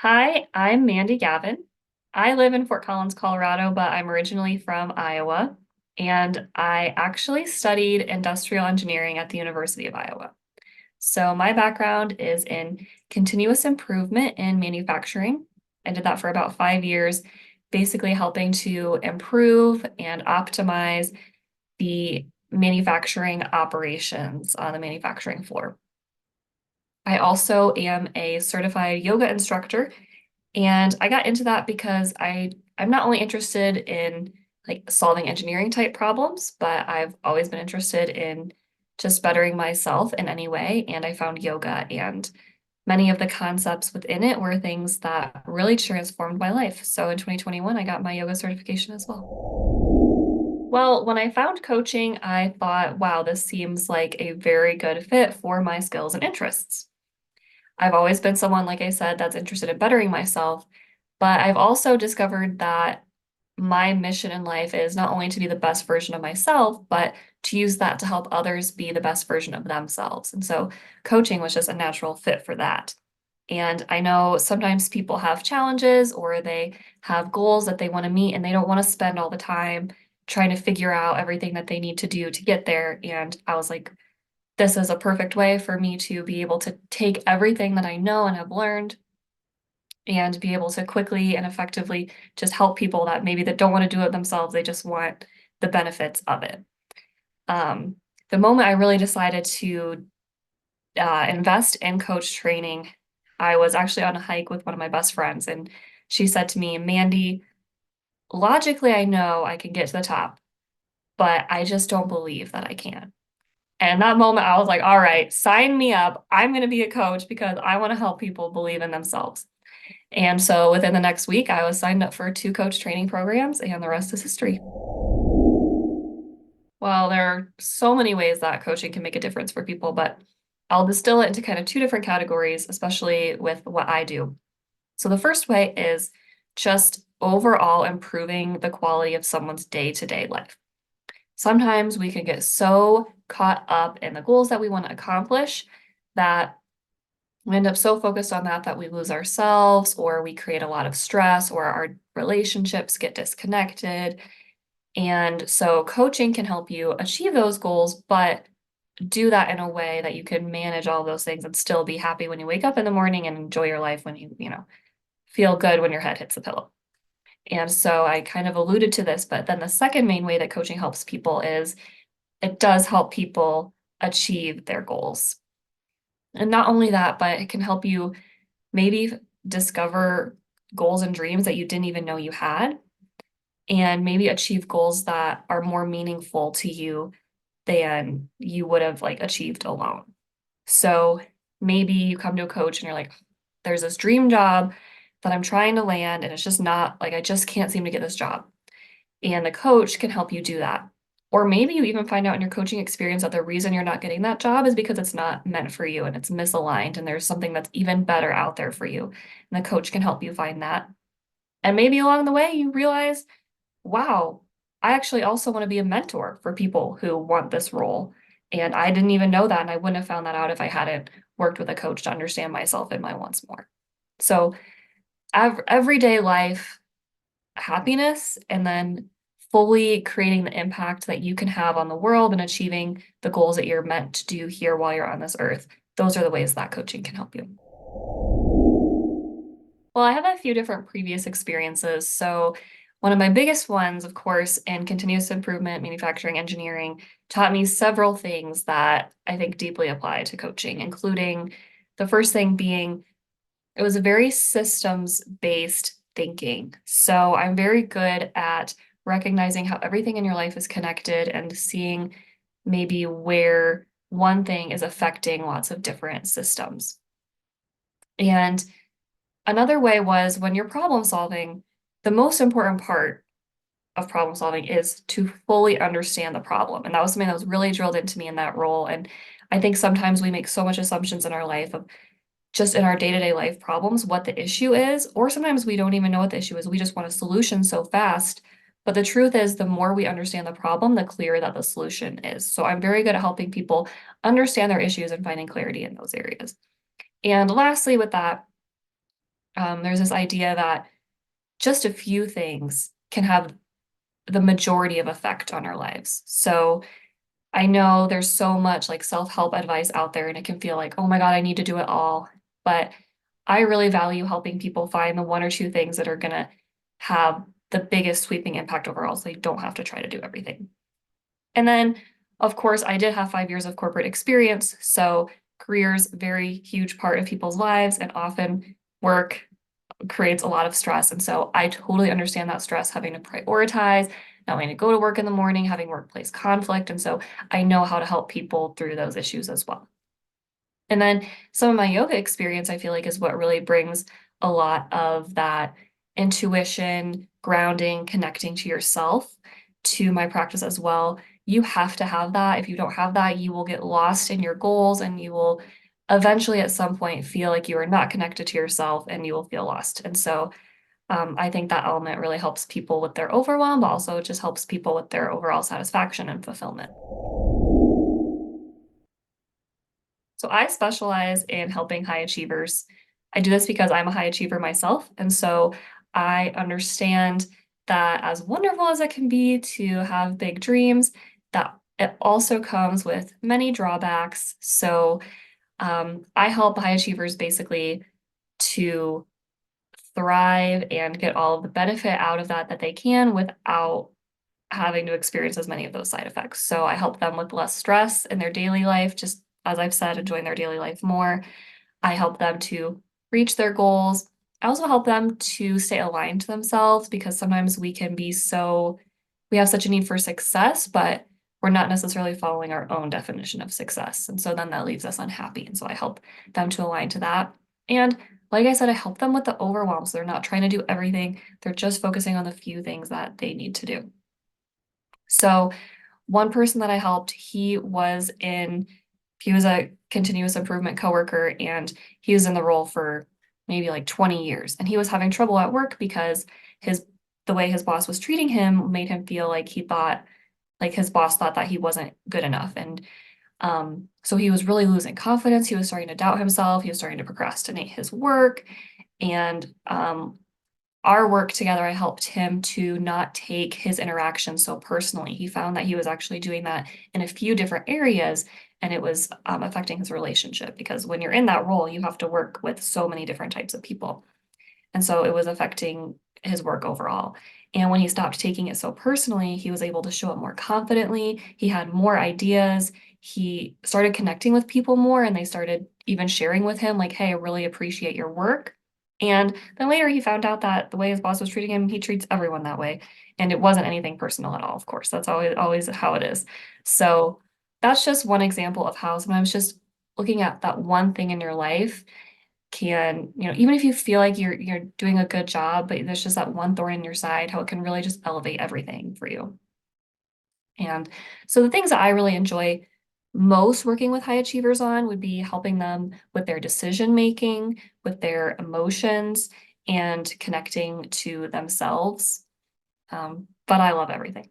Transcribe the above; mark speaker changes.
Speaker 1: Hi, I'm Mandy Gavin. I live in Fort Collins, Colorado, but I'm originally from Iowa, and I actually studied industrial engineering at the University of Iowa. So my background is in continuous improvement in manufacturing. I did that for about 5 years, basically helping to improve and optimize the manufacturing operations on the manufacturing floor. I also am a certified yoga instructor, and I got into that because I'm not only interested in like solving engineering type problems, but I've always been interested in just bettering myself in any way. And I found yoga and many of the concepts within it were things that really transformed my life. So in 2021, I got my yoga certification as well. Well, when I found coaching, I thought, wow, this seems like a very good fit for my skills and interests. I've always been someone, like I said, that's interested in bettering myself, but I've also discovered that my mission in life is not only to be the best version of myself, but to use that to help others be the best version of themselves. And so coaching was just a natural fit for that. And I know sometimes people have challenges or they have goals that they want to meet and they don't want to spend all the time trying to figure out everything that they need to do to get there. And I was like, this is a perfect way for me to be able to take everything that I know and have learned and be able to quickly and effectively just help people that maybe that don't want to do it themselves. They just want the benefits of it. Um, the moment I really decided to invest in coach training, I was actually on a hike with one of my best friends, and she said to me, Mandy, logically, I know I can get to the top, but I just don't believe that I can. And in that moment, I was like, all right, sign me up. I'm going to be a coach because I want to help people believe in themselves. And so within the next week, I was signed up for two coach training programs, and the rest is history. Well, there are so many ways that coaching can make a difference for people, but I'll distill it into kind of two different categories, especially with what I do. So the first way is just overall improving the quality of someone's day-to-day life. Sometimes we can get so caught up in the goals that we want to accomplish that we end up so focused on that we lose ourselves or we create a lot of stress or our relationships get disconnected. And so coaching can help you achieve those goals, but do that in a way that you can manage all those things and still be happy when you wake up in the morning and enjoy your life when you feel good when your head hits the pillow. And so I kind of alluded to this, but then the second main way that coaching helps people is it does help people achieve their goals. And not only that, but it can help you maybe discover goals and dreams that you didn't even know you had, and maybe achieve goals that are more meaningful to you than you would have like achieved alone. So maybe you come to a coach and you're like, there's this dream job that I'm trying to land, and it's just not like I just can't seem to get this job. And the coach can help you do that. Or maybe you even find out in your coaching experience that the reason you're not getting that job is because it's not meant for you and it's misaligned and there's something that's even better out there for you. And the coach can help you find that. And maybe along the way you realize, wow, I actually also want to be a mentor for people who want this role. And I didn't even know that. And I wouldn't have found that out if I hadn't worked with a coach to understand myself and my wants more. So everyday life, happiness, and then fully creating the impact that you can have on the world and achieving the goals that you're meant to do here while you're on this earth. Those are the ways that coaching can help you. Well, I have a few different previous experiences. So, one of my biggest ones, of course, in continuous improvement, manufacturing, engineering, taught me several things that I think deeply apply to coaching, including the first thing being it was a very systems-based thinking. So, I'm very good at recognizing how everything in your life is connected and seeing maybe where one thing is affecting lots of different systems. And another way was when you're problem solving, the most important part of problem solving is to fully understand the problem. And that was something that was really drilled into me in that role. And I think sometimes we make so much assumptions in our life of just in our day-to-day life problems, what the issue is, or sometimes we don't even know what the issue is. We just want a solution so fast. But the truth is, the more we understand the problem, the clearer that the solution is. So I'm very good at helping people understand their issues and finding clarity in those areas. And lastly, with that, There's this idea that just a few things can have the majority of effect on our lives. So I know there's so much like self-help advice out there, and it can feel like, oh my God, I need to do it all. But I really value helping people find the one or two things that are going to have the biggest sweeping impact overall, so they don't have to try to do everything. And then, of course, I did have 5 years of corporate experience. So career's very huge part of people's lives, and often work creates a lot of stress. And so I totally understand that stress, having to prioritize, not wanting to go to work in the morning, having workplace conflict. And so I know how to help people through those issues as well. And then some of my yoga experience, I feel like, is what really brings a lot of that intuition, grounding, connecting to yourself to my practice as well. You have to have that. If you don't have that, you will get lost in your goals, and you will eventually at some point feel like you are not connected to yourself, and you will feel lost. And so I think that element really helps people with their overwhelm, but also just helps people with their overall satisfaction and fulfillment. So I specialize in helping high achievers. I do this because I'm a high achiever myself. And so I understand that as wonderful as it can be to have big dreams, that it also comes with many drawbacks. So I help high achievers basically to thrive and get all of the benefit out of that they can without having to experience as many of those side effects. So I help them with less stress in their daily life, just as I've said, enjoying their daily life more. I help them to reach their goals. I also help them to stay aligned to themselves, because sometimes we have such a need for success, but we're not necessarily following our own definition of success. And so then that leaves us unhappy. And so I help them to align to that. And like I said, I help them with the overwhelm. So they're not trying to do everything, they're just focusing on the few things that they need to do. So one person that I helped, he was a continuous improvement coworker, and he was in the role for maybe like 20 years. And he was having trouble at work because the way his boss was treating him made him feel like his boss thought that he wasn't good enough. And so he was really losing confidence. He was starting to doubt himself. He was starting to procrastinate his work. And our work together, I helped him to not take his interaction so personally. He found that he was actually doing that in a few different areas, and it was affecting his relationship, because when you're in that role, you have to work with so many different types of people. And so it was affecting his work overall. And when he stopped taking it so personally, he was able to show up more confidently. He had more ideas. He started connecting with people more, and they started even sharing with him, like, hey, I really appreciate your work. And then later he found out that the way his boss was treating him, he treats everyone that way. And it wasn't anything personal at all, of course. That's always how it is. So that's just one example of how sometimes just looking at that one thing in your life can, even if you feel like you're doing a good job, but there's just that one thorn in your side, how it can really just elevate everything for you. And so the things that I really enjoy most working with high achievers on would be helping them with their decision making, with their emotions, and connecting to themselves. But I love everything.